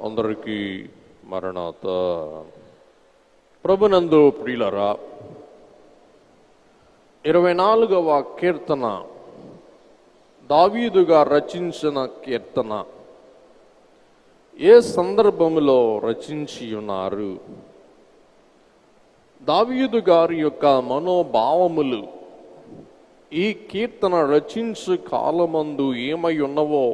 అందరికీ మరణాత. ప్రభునందు ప్రియులరా, 24వ కీర్తన దావీదుగా రచించిన కీర్తన. ఏ సందర్భములో రచించి ఉన్నారు? దావీదు గారి యొక్క మనోభావములు ఈ కీర్తన రచించు కాలమందు ఏమై ఉన్నవో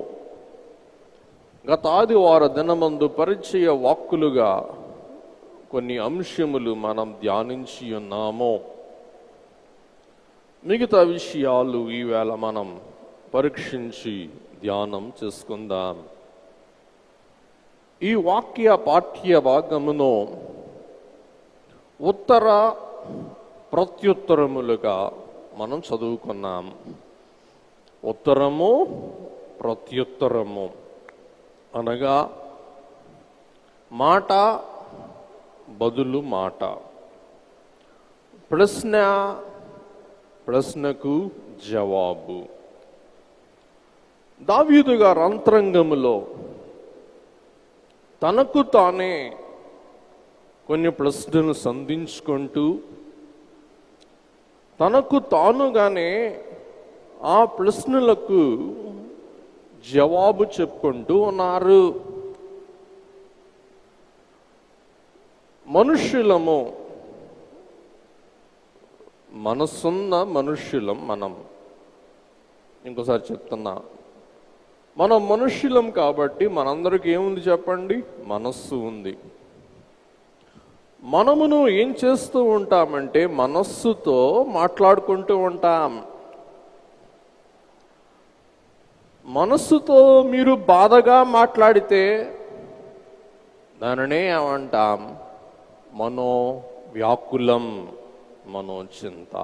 గత ఆదివార దినమందు పరిచయ వాక్కులుగా కొన్ని అంశములు మనం ధ్యానించి ఉన్నాము. మిగతా విషయాలు ఈవేళ మనం పరీక్షించి ధ్యానం చేసుకుందాం. ఈ వాక్య పాఠ్య భాగమును ఉత్తర ప్రత్యుత్తరములుగా మనం చదువుకున్నాం. ఉత్తరము, ప్రత్యుత్తరము అనగా మాట బదులు మాట, ప్రశ్న ప్రశ్నకు జవాబు. దావీదు గారి అంతరంగములో తనకు తానే కొన్ని ప్రశ్నలు సంధించుకుంటూ తనకు తానుగానే ఆ ప్రశ్నలకు జవాబు చెప్పుకుంటూ ఉన్నారు. మనుష్యులము, మనసున్న మనుష్యులం మనం. ఇంకోసారి చెప్తున్నా, మనం మనుష్యులం కాబట్టి మనందరికీ ఏముంది చెప్పండి? మనస్సు ఉంది. మనమును ఏం చేస్తూ ఉంటామంటే మనస్సుతో మాట్లాడుకుంటూ ఉంటాం. మనస్సుతో మీరు బాధగా మాట్లాడితే దానినే ఏమంటాం? మనో వ్యాకులం, మనోచింత.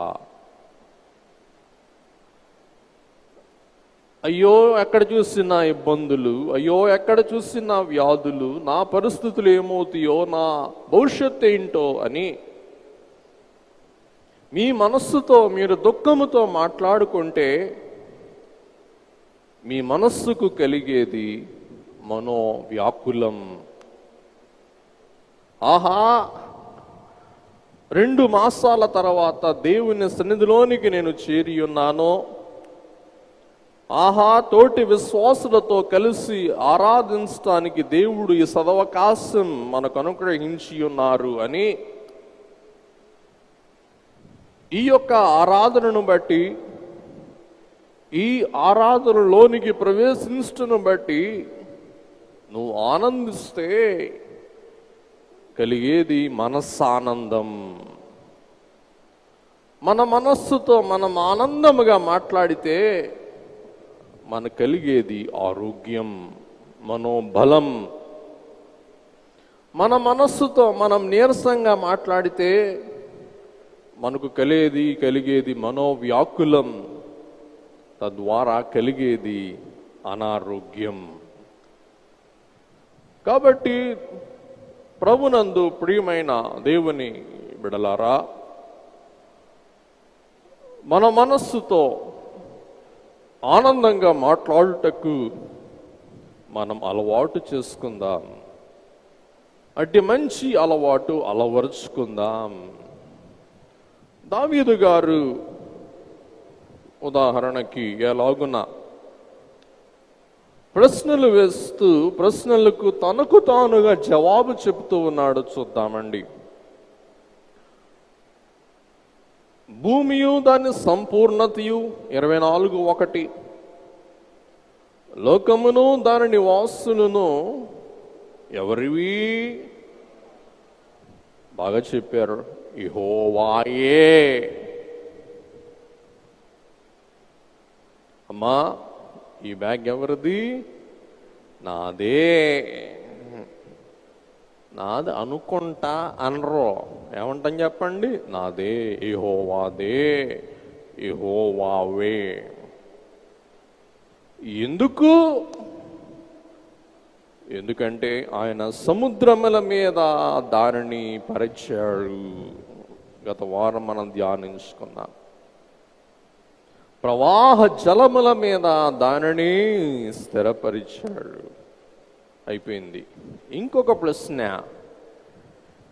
అయ్యో ఎక్కడ చూసినా ఇబ్బందులు, అయ్యో ఎక్కడ చూసినా వ్యాధులు, నా పరిస్థితులు ఏమవుతాయో, నా భవిష్యత్తు ఏంటో అని మీ మనస్సుతో మీరు దుఃఖముతో మాట్లాడుకుంటే మీ మనస్సుకు కలిగేది మనో వ్యాకులం. ఆహా, 2 మాసాల తర్వాత దేవుని సన్నిధిలోనికి నేను చేరి ఉన్నాను. ఆహా, తోటి విశ్వాసులతో కలిసి ఆరాధించడానికి దేవుడు ఈ సదవకాశం మనకు అనుగ్రహించి ఉన్నారు అని ఈ యొక్క ఆరాధనను బట్టి, ఈ ఆరాధనలోనికి ప్రవేశించను బట్టి నువ్వు ఆనందిస్తే కలిగేది మనస్సానందం. మన మనస్సుతో మనం ఆనందముగా మాట్లాడితే మనకు కలిగేది ఆరోగ్యం, మనోబలం. మన మనస్సుతో మనం నీరసంగా మాట్లాడితే మనకు కలిగేది మనోవ్యాకులం, తద్వారా కలిగేది అనారోగ్యం. కాబట్టి ప్రభునందు ప్రియమైన దేవుని బిడలారా, మన మనస్సుతో ఆనందంగా మాట్లాడుటకు మనం అలవాటు చేసుకుందాం. అట్టి మంచి అలవాటు అలవరుచుకుందాం. దావీదు గారు ఉదాహరణకి ఎలాగున ప్రశ్నలు వేస్తూ ప్రశ్నలకు తనకు తానుగా జవాబు చెబుతూ ఉన్నాడు చూద్దామండి. భూమియు దాని సంపూర్ణతయు 24:1, లోకమును దాని నివాసులను ఎవరివి? బాగా చెప్పారు, యెహోవాయే. అమ్మా, ఈ బ్యాగ్ ఎవరిది? నాదే. నాది అనుకుంటా అనరు, ఏమంటాం చెప్పండి? నాదే, యెహోవాదే, యెహోవావే. ఎందుకు? ఎందుకంటే ఆయన సముద్రముల మీద దానిని పరిచాడు. గత వారం మనం ధ్యానించుకున్నాం. ప్రవాహ జలముల మీద దానిని స్థిరపరిచాడు. అయిపోయింది. ఇంకొక ప్రశ్న,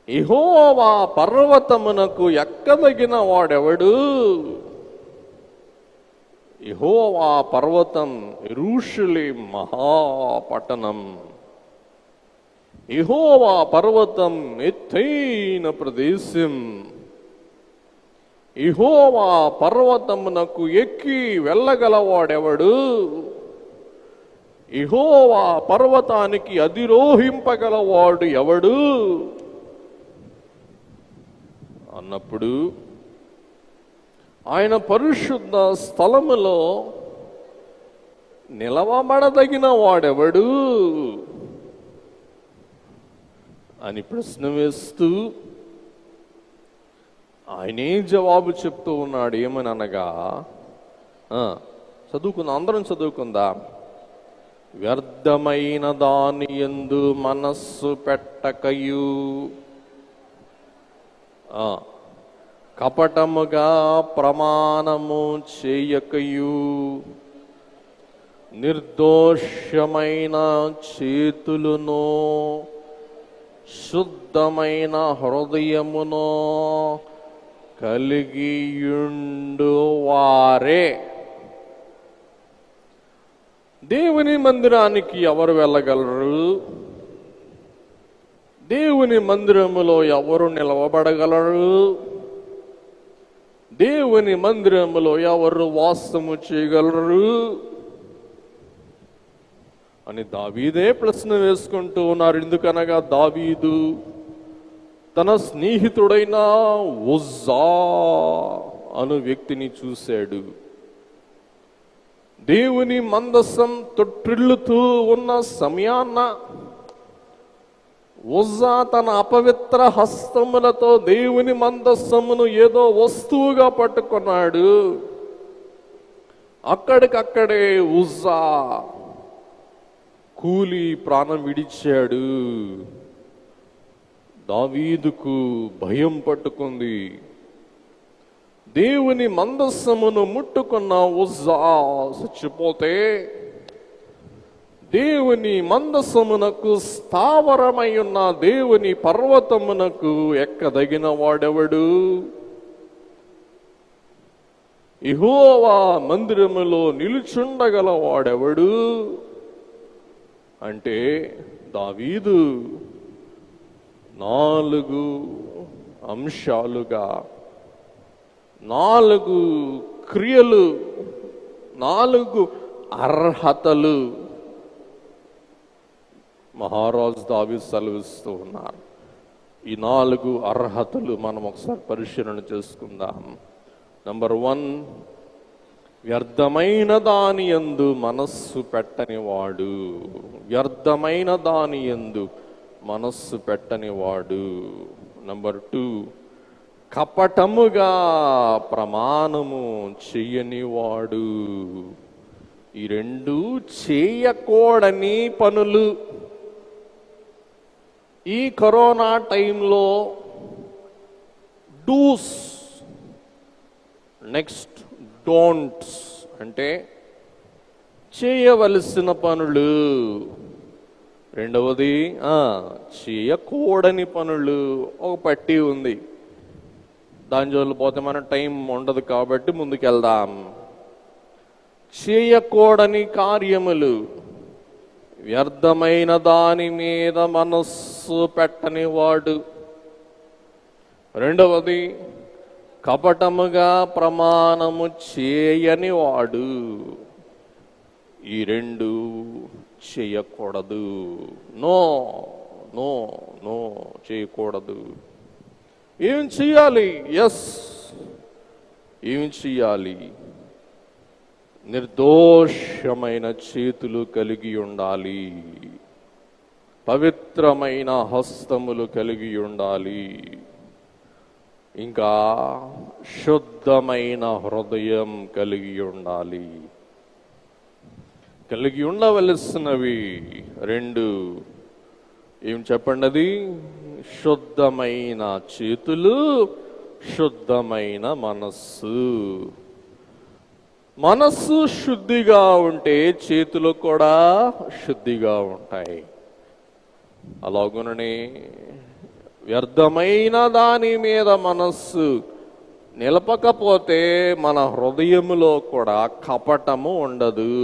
యెహోవా పర్వతమునకు ఎక్కదగిన వాడెవడు? యెహోవా పర్వతం యెరూషలేం మహాపట్టణం. యెహోవా పర్వతం ఎత్తైన ప్రదేశం. యెహోవా పర్వతమునకు ఎక్కి వెళ్ళగలవాడెవడు? యెహోవా పర్వతానికి అధిరోహింపగలవాడు ఎవడు అన్నప్పుడు, ఆయన పరిశుద్ధ స్థలములో నిలవబడదగిన వాడెవడు అని ప్రశ్న వేస్తూ ఆయనే జవాబు చెప్తూ ఉన్నాడు. ఏమని అనగా, చదువుకుందాం, అందరం చదువుకుందాం. వ్యర్థమైన దాని యందు మనస్సు పెట్టకయు, కపటముగా ప్రమాణము చేయకయు, నిర్దోషమైన చేతులను శుద్ధమైన హృదయమును కలిగియుండు వారే. దేవుని మందిరానికి ఎవరు వెళ్ళగలరు? దేవుని మందిరములో ఎవరు నిలవబడగలరు? దేవుని మందిరములో ఎవరు వాసము చేయగలరు అని దావీదే ప్రశ్న వేసుకుంటూ ఉన్నారు. ఎందుకనగా దావీదు తన స్నేహితుడైన ఉజ్జా అను వ్యక్తిని చూశాడు. దేవుని మందసం తొట్టిల్లుతూ ఉన్న సమయాన్న ఉజ్జా తన అపవిత్ర హస్తములతో దేవుని మందస్సమును ఏదో వస్తువుగా పట్టుకున్నాడు. అక్కడికక్కడే ఉజ్జా కూలి ప్రాణం విడిచాడు. దావీదుకు భయం పట్టుకుంది. దేవుని మందస్సమును ముట్టుకున్న ఉజ్జా చచ్చిపోతే దేవుని మందసమునకు స్థావరమై ఉన్న దేవుని పర్వతమునకు ఎక్కదగిన వాడెవడు? యెహోవా మందిరములో నిలుచుండగల వాడెవడు అంటే దావీదు 4 అంశాలుగా 4 క్రియలు 4 అర్హతలు మహారాజు దావీదు సెలవిస్తూ ఉన్నారు. ఈ 4 అర్హతలు మనం ఒకసారి పరిశీలన చేసుకుందాం. నంబర్ 1, వ్యర్థమైన దాని యందు మనస్సు పెట్టని వాడు. వ్యర్థమైన దాని యందు మనస్సు పెట్టని వాడు. నంబర్ 2, కపటముగా ప్రమాణము చెయ్యని వాడు. ఈ 2 చేయకూడని పనులు. ఈ కరోనా టైంలో డూస్, నెక్స్ట్ డోంట్స్ అంటే చేయవలసిన పనులు. రెండవది చేయకూడని పనులు. ఒక పట్టి ఉంది, దాని జోలు పోతే మన టైం ఉండదు కాబట్టి ముందుకెళ్దాం. చేయకూడని కార్యములు, వ్యర్థమైన దాని మీద మనస్సు పెట్టని వాడు. రెండవది, కపటముగా ప్రమాణము చేయని వాడు. ఈ 2 చేయకూడదు. నో నో నో, చేయకూడదు. ఏం చెయ్యాలి? ఏం చెయ్యాలి? నిర్దోషమైన చేతులు కలిగి ఉండాలి, పవిత్రమైన హస్తములు కలిగి ఉండాలి, ఇంకా శుద్ధమైన హృదయం కలిగి ఉండాలి. కలిగి ఉండవలసినవి 2 ఏం చెప్పండి? అది శుద్ధమైన చేతులు, శుద్ధమైన మనస్సు. మనస్సు శుద్ధిగా ఉంటే చేతులు కూడా శుద్ధిగా ఉంటాయి. అలాగుననే వ్యర్థమైన దాని మీద మనస్సు నిలపకపోతే మన హృదయములో కూడా కపటము ఉండదు.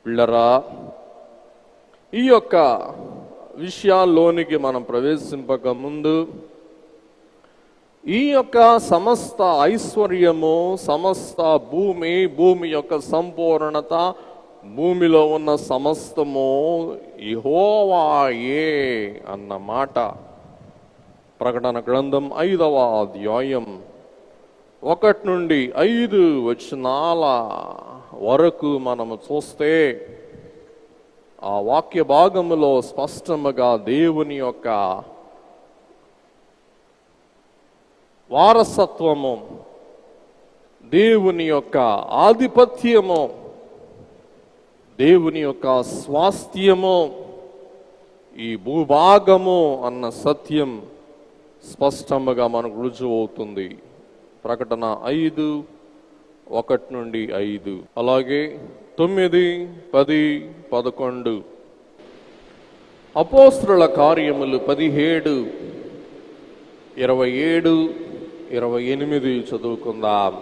పిల్లరా, ఈ యొక్క విషయాల్లోనికి మనం ప్రవేశింపక ముందు ఈ యొక్క సమస్త ఐశ్వర్యము, సమస్త భూమి యొక్క సంపూర్ణత, భూమిలో ఉన్న సమస్తము యెహోవాయే అన్న మాట ప్రకటన గ్రంథం 5వ అధ్యాయం 1 నుండి 5 వచనాల వరకు మనము చూస్తే ఆ వాక్య భాగములో స్పష్టముగా దేవుని యొక్క వారసత్వము, దేవుని యొక్క ఆధిపత్యము, దేవుని యొక్క స్వాస్థ్యము, ఈ భూభాగము అన్న సత్యం స్పష్టముగా మనకు రుజువు అవుతుంది. ప్రకటన 5:1 నుండి 5, అలాగే 9, 10, 11. అపోస్తలుల కార్యములు 17, 27, 28 చదువుకుందాం.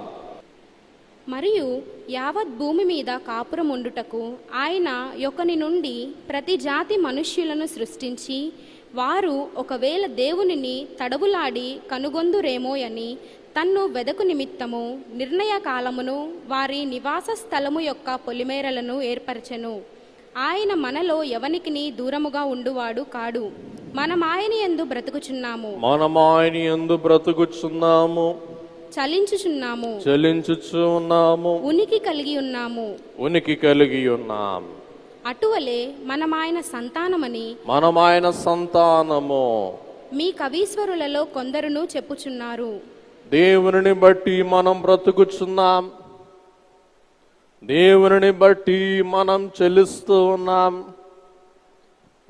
మరియు యావత్ భూమి మీద కాపురం ఉండుటకు ఆయన యొక్కని నుండి ప్రతి జాతి మనుష్యులను సృష్టించి, వారు ఒకవేళ దేవునిని తడవులాడి కనుగొందురేమోయని తన్ను వెదకు నిమిత్తము నిర్ణయ కాలమును వారి నివాస స్థలము యొక్క పొలిమేరలను ఏర్పరచెను. ఆయన మనలో ఎవనికిని దూరముగా ఉండువాడు కాడు. మనం ఆయన యందు బ్రతుకుచున్నాము, చలించుచున్నాము, ఉనికి కలిగి ఉన్నాము. అటువలే మనం ఆయన సంతానము మీ కవీశ్వరులలో కొందరును చెప్పుచున్నారు. దేవుని బట్టి మనం బ్రతుకుచున్నాం, దేవుని బట్టి మనం చెల్లిస్తూ ఉన్నాం,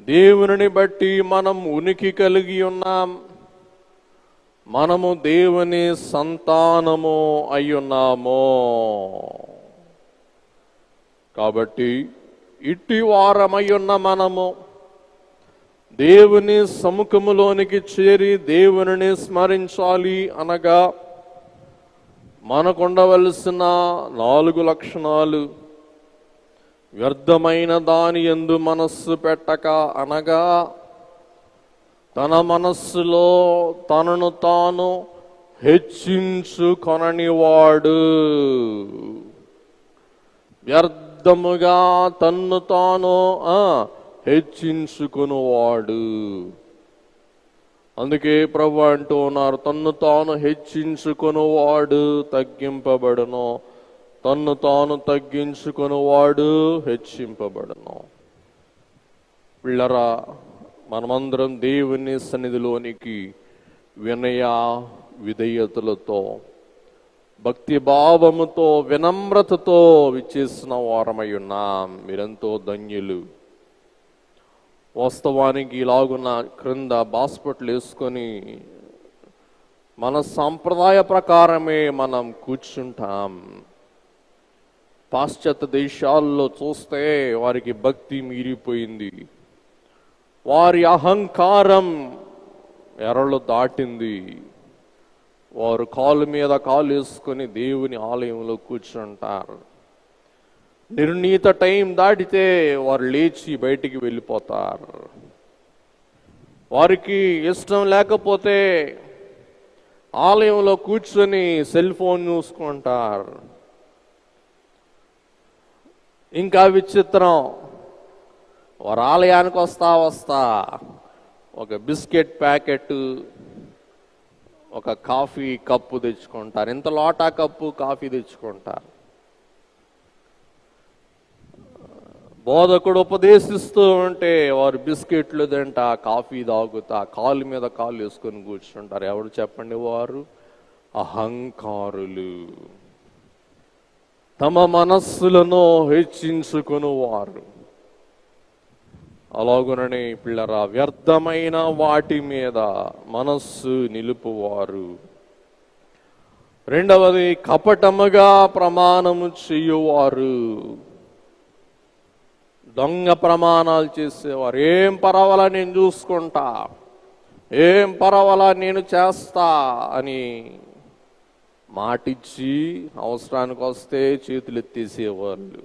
దేవుని బట్టి మనం ఉనికి కలిగి ఉన్నాం, మనము దేవుని సంతానము అయ్యున్నాము. కాబట్టి ఇట్టి వారమయ్యున్న మనము దేవుని సముఖములోనికి చేరి దేవుని స్మరించాలి అనగా మనకుండవలసిన 4 లక్షణాలు: వ్యర్థమైన దాని యందు మనస్సు పెట్టక, అనగా తన మనస్సులో తనను తాను హెచ్చించుకొననివాడు. వ్యర్థముగా తన్ను తాను హెచ్చించుకునివాడు. అందుకే ప్రభు అంటూ ఉన్నారు, తన్ను తాను హెచ్చించుకునివాడు తగ్గింపబడును, తన్ను తాను తగ్గించుకునివాడు హెచ్చింపబడును. పిల్లరా, మనమందరం దేవుని సన్నిధిలోనికి వినయ విధేయతలతో, భక్తి భావముతో, వినమ్రతతో విచ్చేసిన వారమై ఉన్నాం. మీరెంతో ధన్యులు. వాస్తవానికి ఇలాగున్న క్రింద బాస్పట్లు వేసుకొని మన సాంప్రదాయ ప్రకారమే మనం కూర్చుంటాం. పాశ్చాత్య దేశాల్లో చూస్తే వారికి భక్తి మీరిపోయింది, వారి అహంకారం ఎరలు దాటింది. వారు కాలు మీద కాలు వేసుకొని దేవుని ఆలయంలో కూర్చుంటారు. నిర్ణీత టైం దాటితే వారు లేచి బయటికి వెళ్ళిపోతారు. వారికి ఇష్టం లేకపోతే ఆలయంలో కూర్చొని సెల్ ఫోన్ చూసుకుంటారు. ఇంకా విచిత్రం, వారు ఆలయానికి వస్తా ఒక బిస్కెట్ ప్యాకెట్, ఒక కాఫీ కప్పు తెచ్చుకుంటారు. ఇంత లోటా కప్పు కాఫీ తెచ్చుకుంటారు. బోధకుడు ఉపదేశిస్తూ ఉంటే వారు బిస్కెట్లు తింటా, కాఫీ తాగుతా, కాలు మీద కాలు వేసుకొని కూర్చుంటారు. ఎవరు చెప్పండి? వారు అహంకారులు, తమ మనస్సులను హెచ్చించుకుని వారు. అలాగుననే పిల్లరా, వ్యర్థమైన వాటి మీద మనస్సు నిలుపువారు. రెండవది, కపటముగా ప్రమాణము చేయువారు. దొంగ ప్రమాణాలు చేసేవారు. ఏం పర్వాలా నేను చూసుకుంటా, ఏం పర్వాలా నేను చేస్తా అని మాటిచ్చి అవసరానికి వస్తే చేతులు ఎత్తేసేవాళ్ళు.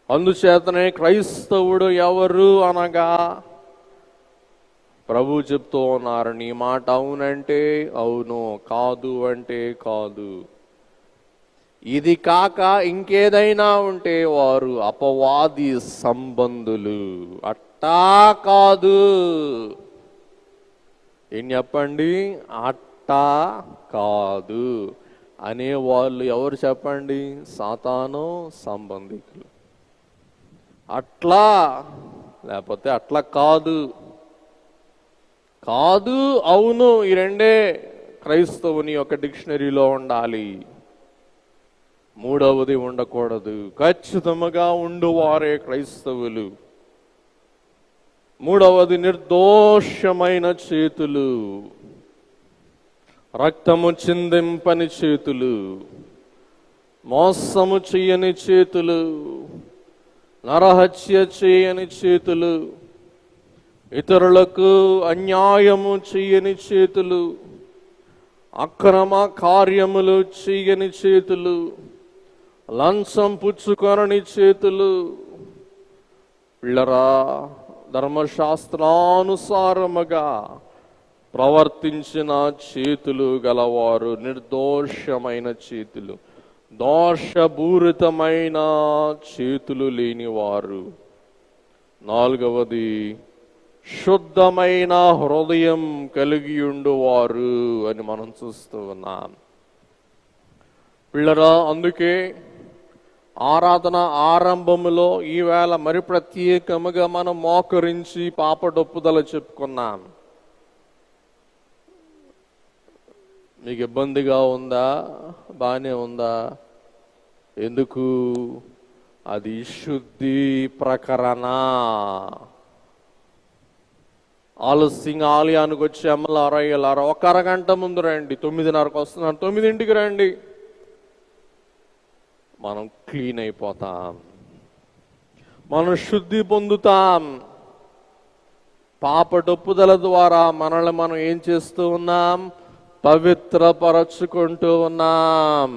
అందుచేతనే క్రైస్తవుడు ఎవరు అనగా ప్రభు చెప్తూ ఉన్నారు, నీ మాట అవునంటే అవును, కాదు అంటే కాదు. ఇది కాక ఇంకేదైనా ఉంటే వారు అపవాది సంబంధులు. అట్టా కాదు, ఏం చెప్పండి, అట్టా కాదు అనే వాళ్ళు ఎవరు చెప్పండి, సాతాను సంబంధికులు. అట్లా లేకపోతే అట్లా కాదు, కాదు అవును, ఈ రెండే క్రైస్తవుని యొక్క డిక్షనరీలో ఉండాలి. మూడవది ఉండకూడదు. ఖచ్చితంగా ఉండువారే క్రైస్తవులు. మూడవది నిర్దోషమైన చేతులు, రక్తము చిందింపని చేతులు, మోసము చేయని చేతులు, నరహత్య చేయని చేతులు, ఇతరులకు అన్యాయము చేయని చేతులు, అక్రమ కార్యములు చేయని చేతులు, లంచం పుచ్చుకొనని చేతులు. పిల్లరా, ధర్మశాస్త్రానుసారముగా ప్రవర్తించిన చేతులు గలవారు నిర్దోషమైన చేతులు, దోషపూరితమైన చేతులు లేనివారు. నాలుగవది శుద్ధమైన హృదయం కలిగి ఉండువారు అని మనం చూస్తూ ఉన్నాం. పిల్లరా, అందుకే ఆరాధన ఆరంభములో ఈవేళ మరి ప్రత్యేకముగా మనం మోకరించి పాపడొప్పుదల చెప్పుకున్నాం. మీకు ఇబ్బందిగా ఉందా? బాగానే ఉందా? ఎందుకు? అది శుద్ధి ప్రకరణ. ఆలస్యంగా ఆలయానికి వచ్చి అమ్మలారా ఒక అరగంట ముందు రండి, 9:30కు వస్తున్నాను, 9ంటికి రండి. మనం క్లీన్ అయిపోతాం, మనం శుద్ధి పొందుతాం. పాపడొప్పుదల ద్వారా మనల్ని మనం ఏం చేస్తూ ఉన్నాం? పవిత్రపరచుకుంటూ ఉన్నాం.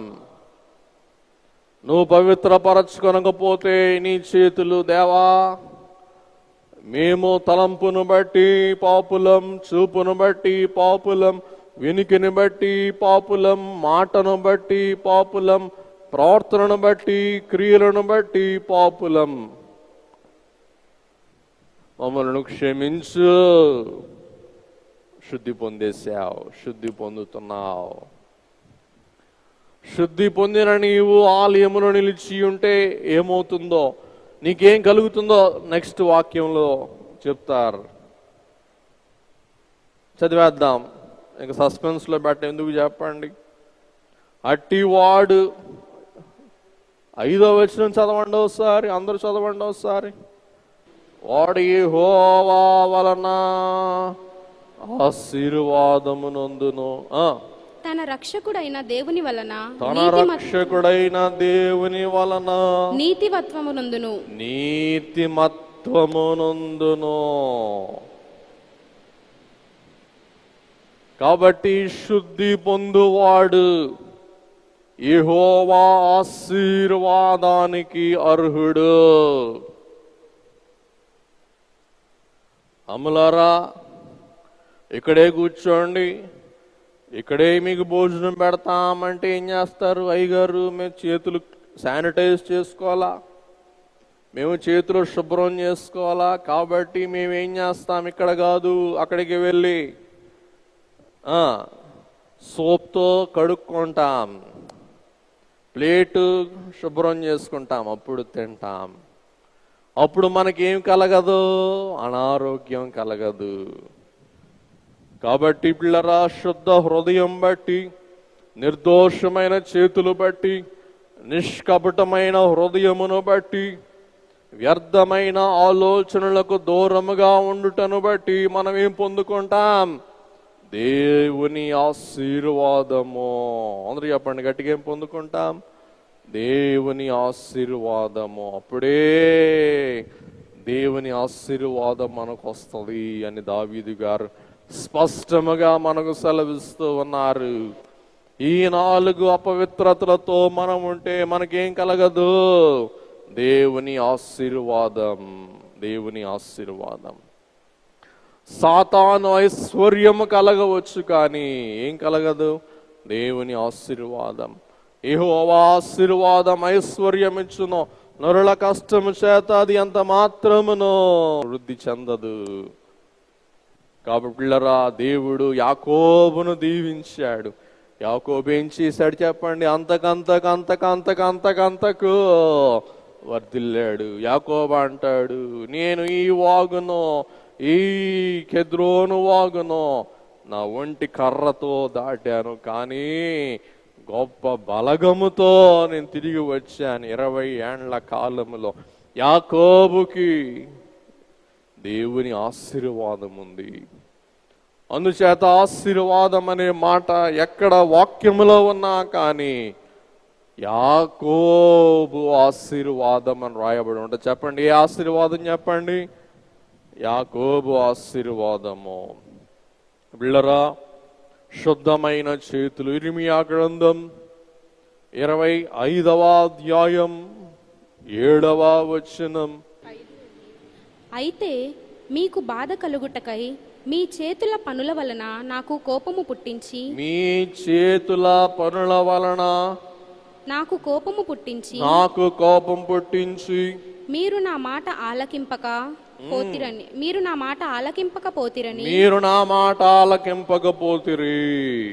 నువ్వు పవిత్రపరచుకొనకపోతే నీ చేతులు, దేవా మేము తలంపును బట్టి పాపులం, చూపును బట్టి పాపులం, వినికిని బట్టి పాపులం, మాటను బట్టి పాపులం, ప్రవర్తనను బట్టి క్రియలను బట్టి పాపులం, మమ్మల్ని క్షమించు. శుద్ధి పొందేశావు, శుద్ధి పొందుతున్నావు. శుద్ధి పొందిన నీవు ఆలయములో నిలిచి ఉంటే ఏమవుతుందో, నీకేం కలుగుతుందో నెక్స్ట్ వాక్యంలో చెప్తారు. చదివేద్దాం, ఇంకా సస్పెన్స్లో పెట్ట ఎందుకు చెప్పండి. అట్టివాడు, 5వ వచనం చదవండి ఒకసారి, అందరూ చదవండి ఒకసారి. వాడు యెహోవా వలన ఆశీర్వాదమునందును, తన రక్షకుడైన దేవుని వలన, తన రక్షకుడైన దేవుని వలన నీతిమత్వమునందును, నీతిమత్వమునందును. కాబట్టి శుద్ధి పొందువాడు యెహోవా ఆశీర్వాదానికి అర్హుడు. అమ్ములారా, ఇక్కడే కూర్చోండి, ఇక్కడే మీకు భోజనం పెడతామంటే ఏం చేస్తారు? అయ్యగారు, మేము చేతులు శానిటైజ్ చేసుకోవాలా, మేము చేతులు శుభ్రం చేసుకోవాలా, కాబట్టి మేమేం చేస్తాం, ఇక్కడ కాదు అక్కడికి వెళ్ళి సోప్తో కడుక్కుంటాం, ప్లేటు శుభ్రం చేసుకుంటాం, అప్పుడు తింటాం. అప్పుడు మనకేం కలగదు? అనారోగ్యం కలగదు. కాబట్టి పిల్లరా, శుద్ధ హృదయం బట్టి, నిర్దోషమైన చేతులు బట్టి, నిష్కపటమైన హృదయమును బట్టి, వ్యర్థమైన ఆలోచనలకు దూరముగా ఉండుటను బట్టి మనం ఏం పొందుకుంటాం? దేవుని ఆశీర్వాదము. అందరూ చెప్పండి గట్టిగా, ఏం పొందుకుంటాం? దేవుని ఆశీర్వాదము. అప్పుడే దేవుని ఆశీర్వాదం మనకు వస్తుంది అని దావీదు గారు స్పష్టముగా మనకు సెలవిస్తూ ఉన్నారు. ఈ 4 అపవిత్రతలతో మనం ఉంటే మనకేం కలగదు? దేవుని ఆశీర్వాదం. దేవుని ఆశీర్వాదం. సాతాను ఐశ్వర్యము కలగవచ్చు, కానీ ఏం కలగదు? దేవుని ఆశీర్వాదం. యెహోవా ఆశీర్వాదం ఐశ్వర్యం ఇచ్చును, నరుల కష్టము చేత అది ఎంత మాత్రమునో వృద్ధి చెందదు. కాబట్టి పిల్లరా, దేవుడు యాకోబును దీవించాడు. యాకోబు ఏం చేశాడు చెప్పండి? అంతకంతకు వర్ధిల్లాడు. యాకోబు అంటాడు, నేను ఈ వాగును, ఈ కెద్రోను వాగును నా ఒంటి కర్రతో దాటాను, కానీ గొప్ప బలగముతో నేను తిరిగి వచ్చాను. 20 ఏండ్ల కాలములో యాకోబుకి దేవుని ఆశీర్వాదం ఉంది. అందుచేత ఆశీర్వాదం అనే మాట ఎక్కడ వాక్యములో ఉన్నా కానీ యాకోబు ఆశీర్వాదం అని రాయబడి ఉంటుంది. చెప్పండి, ఏ ఆశీర్వాదం చెప్పండి? యాకోబు ఆశీర్వాదము. బిళ్ళరా, శుద్ధమైన చేతులు. ఇర్మియా గ్రంథం 25వ అధ్యాయం 7వ వచనం. అయితే మీకు బాధ కలుగుటకై మీ చేతుల పనుల వలన నాకు కోపము పుట్టించి, మీ చేతుల పనుల వలన నాకు కోపము పుట్టించి, నాకు కోపం పుట్టించి మీరు నా మాట ఆలకింపకపోతిరని, మీరు నా మాట ఆలకింపకపోతిరని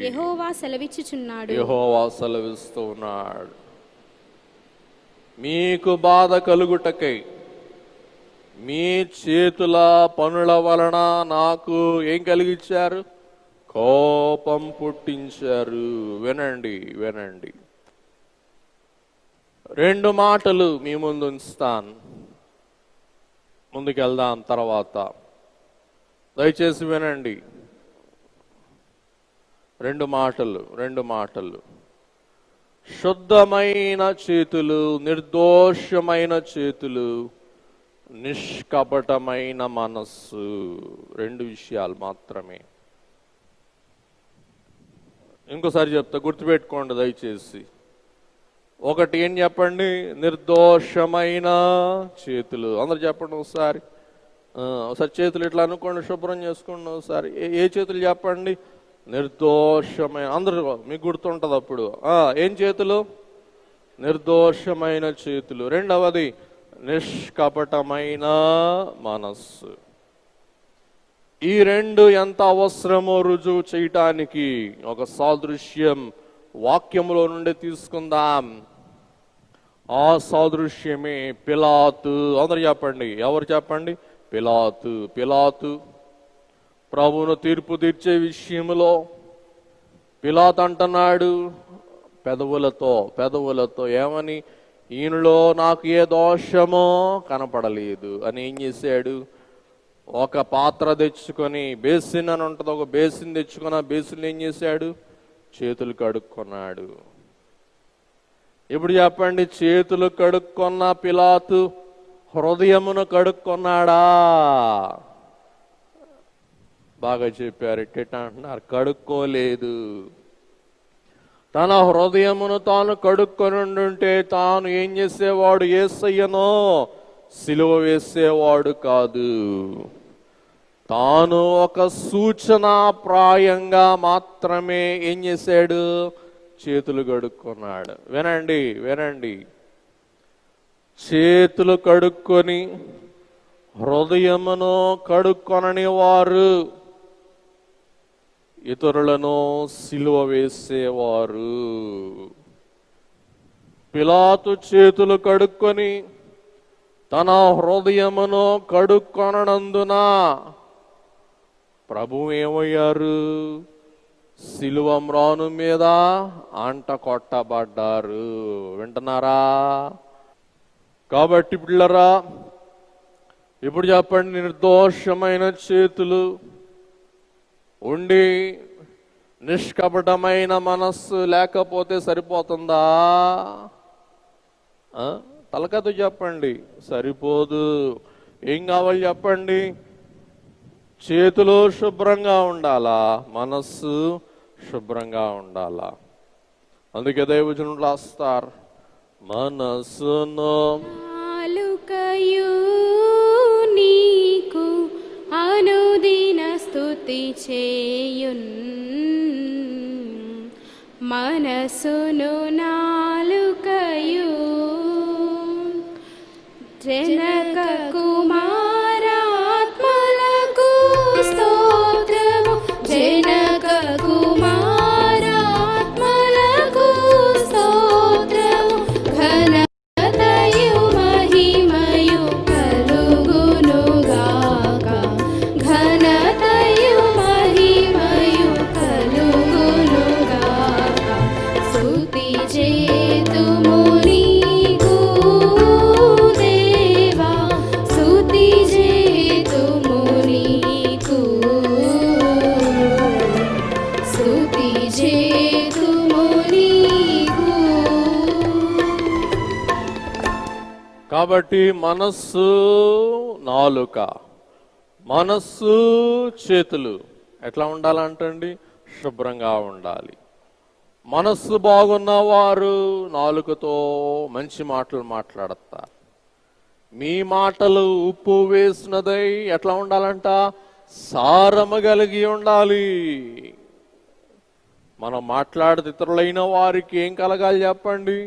యెహోవా సెలవిచ్చుచున్నాడు. యెహోవా సెలవిస్తూ ఉన్నాడు. మీకు బాధ కలుగుటకై మీ చేతుల పనుల వలన నాకు ఏం కలిగించారు? కోపం పుట్టించారు. వినండి, వినండి. 2 మాటలు మీ ముందు ఉంచుతాను, ముందుకెళ్దాం తర్వాత. దయచేసి వినండి. 2 మాటలు. శుద్ధమైన చేతులు, నిర్దోషమైన చేతులు, నిష్కపటమైన మనస్సు. 2 విషయాలు మాత్రమే. ఇంకోసారి చెప్తా, గుర్తుపెట్టుకోండి దయచేసి. ఒకటి ఏం చెప్పండి? నిర్దోషమైన చేతులు. అందరు చెప్పండి ఒకసారి. ఒకసారి చేతులు ఇట్లా అనుకోండి, శుభ్రం చేసుకోండి ఒకసారి. ఏ చేతులు చెప్పండి? నిర్దోషమైన. అందరూ మీకు గుర్తుంటుంది అప్పుడు. ఏం చేతులు? నిర్దోషమైన చేతులు. రెండవది నిష్కపటమైన మనస్సు. ఈ 2 ఎంత అవసరమో రుజువు చేయటానికి ఒక సాదృశ్యం వాక్యములో నుండి తీసుకుందాం. ఆ సాదృశ్యమే పిలాతు. అందరు చెప్పండి. ఎవరు చెప్పండి? పిలాతు. పిలాతు ప్రభువును తీర్పు తీర్చే విషయంలో పిలాతు అంటున్నాడు పెదవులతో ఏమని? ఈయనలో నాకు ఏ దోషమో కనపడలేదు అని. ఏం చేశాడు? ఒక పాత్ర తెచ్చుకొని, బేసిన్ అని ఉంటుంది, ఒక బేసిన్ తెచ్చుకొని ఆ బేసిన్ ఏం చేశాడు? చేతులు కడుక్కున్నాడు. ఇప్పుడు చెప్పండి, చేతులు కడుక్కున్న పిలాతు హృదయమును కడుక్కున్నాడా? బాగా చెప్పారు. ఎట్ట అంటున్నారు? కడుక్కోలేదు. తన హృదయమును తాను కడుక్కొని ఉంటే తాను ఏం చేసేవాడు? యేసయ్యను సిలువ వేసేవాడు కాదు. తాను ఒక సూచనా ప్రాయంగా మాత్రమే ఏం చేశాడు? చేతులు కడుక్కున్నాడు. వినండి, వినండి. చేతులు కడుక్కొని హృదయమును కడుక్కొనని వారు ఇతరులను సిలువ వేసేవారు. పిలాతు చేతులు కడుక్కొని తన హృదయమును కడుక్కొనందున ప్రభు ఏమయ్యారు? సిలువ మ్రాను మీద అంట కొట్టబడ్డారు. వింటున్నారా? కాబట్టి పిల్లరా, ఇప్పుడు చెప్పండి, నిర్దోషమైన చేతులు ఉండి నిష్కపటమైన మనస్సు లేకపోతే సరిపోతుందా? తలకథ చెప్పండి సరిపోదు. ఏం కావాలి చెప్పండి? చేతులు శుభ్రంగా ఉండాలా, మనస్సు శుభ్రంగా ఉండాలా. అందుకే దైవజనులు రాస్తారు, మనస్సును నాలుకయు నీకు అనుదిన స్తుతి చేయున్, మనసును నాలుకయు జనక కుమారాత్మలకు స్తోత్రము, జనక కుమారాత్మలకు స్తోత్రము, ఘనతయు మహిమయు కలుగునుగాక, ఘనతయు మహిమయు కలుగునుగాక. స్తుతి చేతుము నీకు దేవా, స్తుతి చేతుము నీకు, స్తుతి చేతుము నీకు. కాబట్టి మనస్సు నాలుక, మనస్సు చేతులు ఎట్లా ఉండాలంటండి? శుభ్రంగా ఉండాలి. మనస్సు బాగున్న వారు నాలుకతో మంచి మాటలు మాట్లాడతారు. మీ మాటలు ఉప్పు వేసినదై ఎట్లా ఉండాలంట? సారము కలిగి ఉండాలి. మనం మాట్లాడితే ఇతరులైన వారికి ఏం కలగాలి చెప్పండి?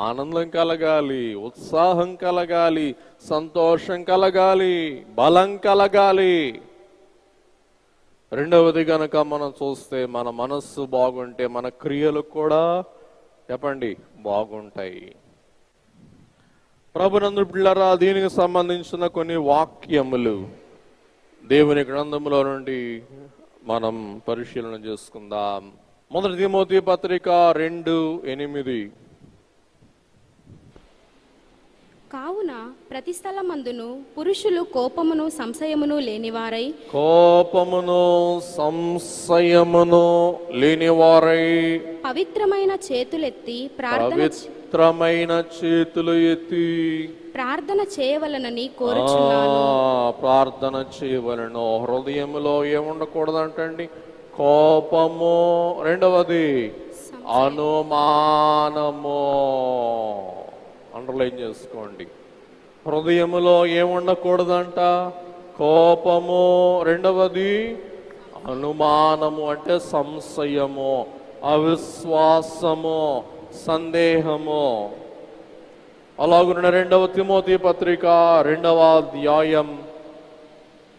ఆనందం కలగాలి, ఉత్సాహం కలగాలి, సంతోషం కలగాలి, బలం కలగాలి. రెండవది గనక మనం చూస్తే మన మనస్సు బాగుంటే మన క్రియలు కూడా చెప్పండి బాగుంటాయి. ప్రభునందు బిడ్డలారా, దీనికి సంబంధించిన కొన్ని వాక్యములు దేవుని గ్రంథములో నుండి మనం పరిశీలన చేసుకుందాం. 1 తిమోతి పత్రిక 2:8. కావున ప్రతి స్థలమందును పురుషులు కోపమును సంశయమును లేనివారై, కోపమును సంశయమును లేనివారై పవిత్రమైన చేతులెత్తి పవిత్రమైన చేతులు ఎత్తి ప్రార్థన చేయవలనని కోరుచున్నాను. ప్రార్థన చేయవలను. హృదయములో ఏముండకూడదంటండి? కోపము. రెండవది అనుమానము. అండర్లైన్ చేసుకోండి. హృదయములో ఏముండకూడదంట? కోపము. రెండవది అనుమానము, అంటే సంశయము, అవిశ్వాసము, సందేహము. అలాగున్న 2 తిమోతి పత్రిక 2వ అధ్యాయం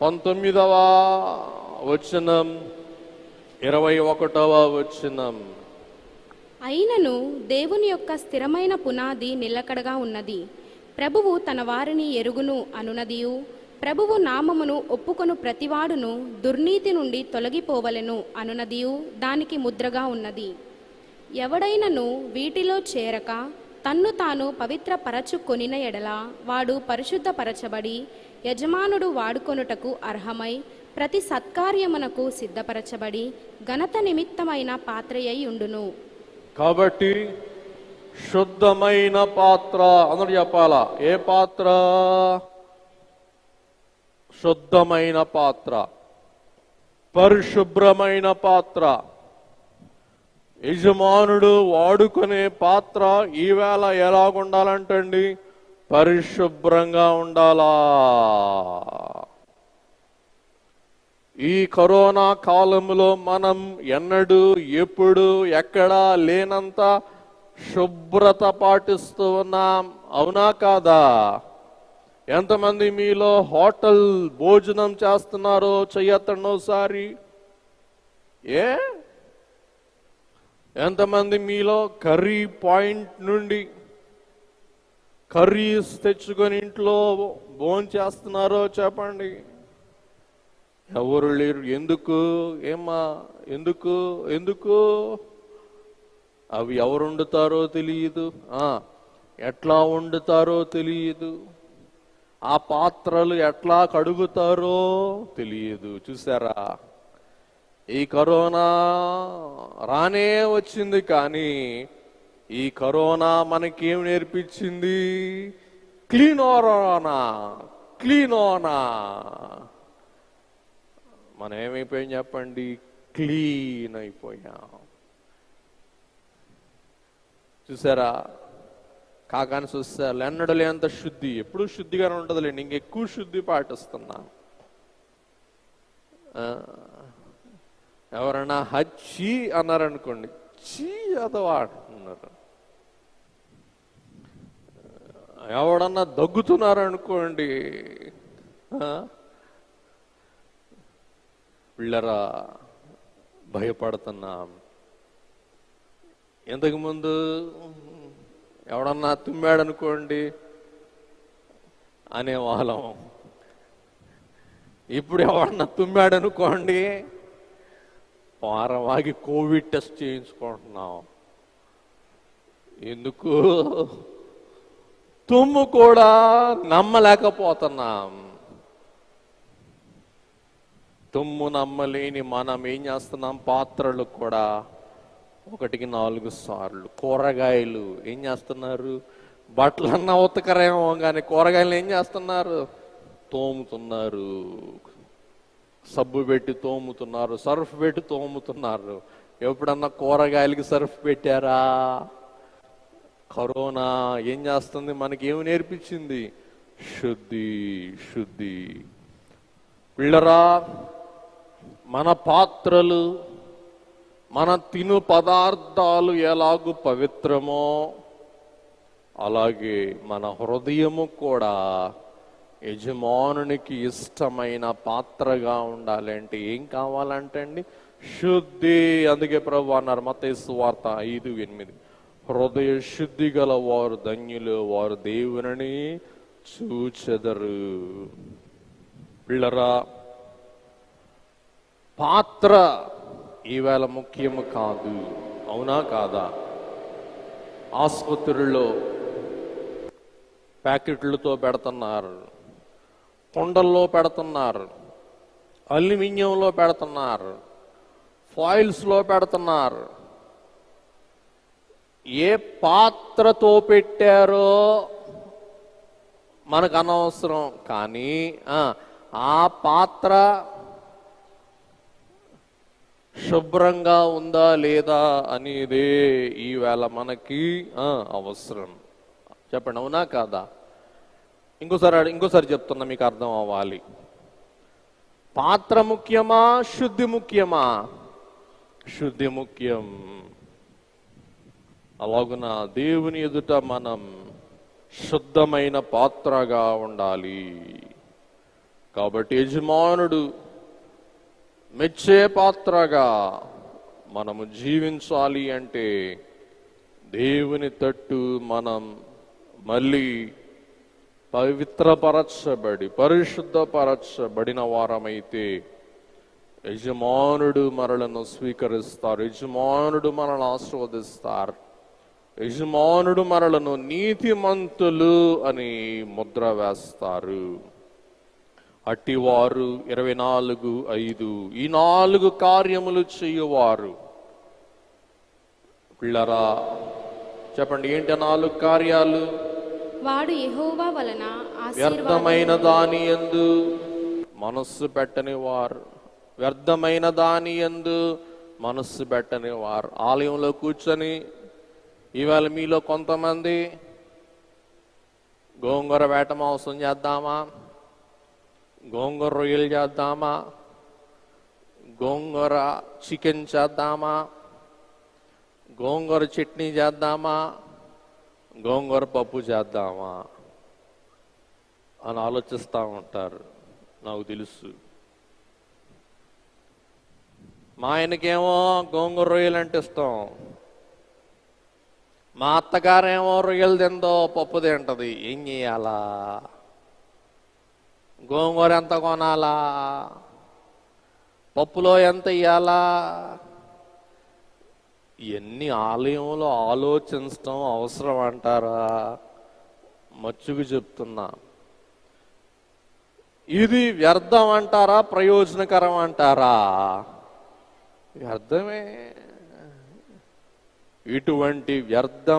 19వ వచనం 21వ వచనం. అయినను దేవుని యొక్క స్థిరమైన పునాది నిలకడగా ఉన్నది, ప్రభువు తన వారిని ఎరుగును అనునదియు, ప్రభువు నామమును ఒప్పుకొను ప్రతివాడును దుర్నీతి నుండి తొలగిపోవలెను అనునదియు దానికి ముద్రగా ఉన్నది. ఎవడైనను వీటిలో చేరక తన్ను తాను పవిత్రపరచుకొనిన ఎడల వాడు పరిశుద్ధపరచబడి యజమానుడు వాడుకొనుటకు అర్హమై ప్రతి సత్కార్యమునకు సిద్ధపరచబడి ఘనత నిమిత్తమైన పాత్రయై ఉండును. కాబట్టి శుద్ధమైన పాత్ర. అందరూ చెప్పాలా? ఏ పాత్ర? శుద్ధమైన పాత్ర, పరిశుభ్రమైన పాత్ర, యజమానుడు వాడుకునే పాత్ర ఈవేళ ఎలాగుండాలంటండి? పరిశుభ్రంగా ఉండాలా. ఈ కరోనా కాలంలో మనం ఎన్నడూ ఎప్పుడు ఎక్కడా లేనంత శుభ్రత పాటిస్తూ ఉన్నాం. అవునా కాదా? ఎంతమంది మీలో హోటల్ భోజనం చేస్తున్నారో చెయ్యొద్దండి ఒకసారి. ఎంతమంది మీలో కర్రీ పాయింట్ నుండి కర్రీస్ తెచ్చుకొని ఇంట్లో భోజనం చేస్తున్నారో చెప్పండి. ఎవరు లేరు. ఎందుకు? ఏమ్మా ఎందుకు? ఎందుకు? అవి ఎవరు వండుతారో తెలియదు, ఎట్లా వండుతారో తెలియదు, ఆ పాత్రలు ఎట్లా కడుగుతారో తెలియదు. చూసారా? ఈ కరోనా రానే వచ్చింది, కానీ ఈ కరోనా మనకేం నేర్పించింది? క్లీనోనా. మనం ఏమైపోయాం చెప్పండి? క్లీన్ అయిపోయాం. చూసారా? కాకాని చూస్తారు ఎన్నడూ లేనంత శుద్ధి. ఎప్పుడు శుద్ధిగానే ఉండదులేండి, ఇంకెక్కువ శుద్ధి పాటిస్తున్నా. ఎవరన్నా హచ్చి అన్నారనుకోండి, చీ అదవా అంటున్నారు. ఎవడన్నా దగ్గుతున్నారనుకోండి, పిల్లరా భయపడుతున్నాం. ఇంతకుముందు ఎవడన్నా తుమ్మాడనుకోండి అనేవాళ్ళం. ఇప్పుడు ఎవడన్నా తుమ్మాడనుకోండి వారం ఆగి కోవిడ్ టెస్ట్ చేయించుకుంటున్నాం. ఎందుకు? తుమ్ము కూడా నమ్మలేకపోతున్నాం. తుమ్ము నమ్మలేని మనం ఏం చేస్తున్నాం? పాత్రలు కూడా 1-4 సార్లు. కూరగాయలు ఏం చేస్తున్నారు? బట్టలన్నా ఉతకరేమో కానీ కూరగాయలు ఏం చేస్తున్నారు? తోముతున్నారు. సబ్బు పెట్టి తోముతున్నారు, సర్ఫ్ పెట్టి తోముతున్నారు. ఎప్పుడన్నా కూరగాయలకి సర్ఫ్ పెట్టారా? కరోనా ఏం చేస్తుంది? మనకి ఏమి నేర్పించింది? శుద్ధి. పిల్లరా, మన పాత్రలు, మన తిను పదార్థాలు ఎలాగూ పవిత్రమో అలాగే మన హృదయము కూడా యజమానునికి ఇష్టమైన పాత్రగా ఉండాలి. అంటే ఏం కావాలంటే అండి? శుద్ధి. అందుకే ప్రభువు అన్నారు మత్తయి సువార్త 5:8, హృదయ శుద్ధి గల వారు ధన్యులు, వారు దేవుని చూచెదరు. పిల్లరా, పాత్ర ఈవేళ ముఖ్యము కాదు, అవునా కాదా? ఆసుపత్రుల్లో ప్యాకెట్లతో పెడుతున్నారు, కుండల్లో పెడుతున్నారు, అల్యూమినియంలో పెడుతున్నారు, ఫాయిల్స్లో పెడుతున్నారు. ఏ పాత్రతో పెట్టారో మనకు అనవసరం, కానీ ఆ పాత్ర శుభ్రంగా ఉందా లేదా అనేదే ఈవేళ మనకి అవసరం. చెప్పండి, అవునా కాదా? ఇంకోసారి చెప్తున్నా, మీకు అర్థం అవ్వాలి. పాత్ర ముఖ్యమా, శుద్ధి ముఖ్యమా? శుద్ధి ముఖ్యం. అలాగున దేవుని ఎదుట మనం శుద్ధమైన పాత్రగా ఉండాలి. కాబట్టి యజమానుడు మెచ్చే పాత్రగా మనము జీవించాలి అంటే దేవుని తట్టు మనం మళ్ళీ పవిత్రపరచబడి పరిశుద్ధపరచబడిన వారమైతే యజమానుడు మనలను స్వీకరిస్తారు, యజమానుడు మనల్ని ఆశీర్వదిస్తారు, యజమానుడు మనలను నీతిమంతులు అని ముద్ర వేస్తారు. అట్టివారు 24:5 ఈ 4 కార్యములు చేయువారు. పిల్లరా, చెప్పండి, ఏంటి 4 కార్యాలు? వాడు యెహోవా వలన వ్యర్థమైన దాని యందు మనస్సు పెట్టని వారు, వ్యర్థమైన దాని యందు మనస్సు పెట్టని వారు. ఆలయంలో కూర్చొని ఇవాళ మీలో కొంతమంది గోంగూర వేట మాంసం చేద్దామా, గోంగూర రొయ్యలు చేద్దామా, గోంగూర చికెన్ చేద్దామా, గోంగూర చట్నీ చేద్దామా, గోంగూర పప్పు చేద్దామా అని ఆలోచిస్తూ ఉంటారు. నాకు తెలుసు. మా ఆయనకేమో గోంగూర రొయ్యలు అంటే ఇష్టం, మా అత్తగారేమో రొయ్యలు తిందో పప్పు తింటది. ఏం చేయాలా? గోంగూర ఎంత కొనాలా? పప్పులో ఎంత ఇయ్యాలా? ఎన్ని ఆలయంలో ఆలోచించడం అవసరం అంటారా? మచ్చుకు చెప్తున్నా. ఇది వ్యర్థం అంటారా, ప్రయోజనకరం అంటారా? వ్యర్థమే. ఇటువంటి వ్యర్థం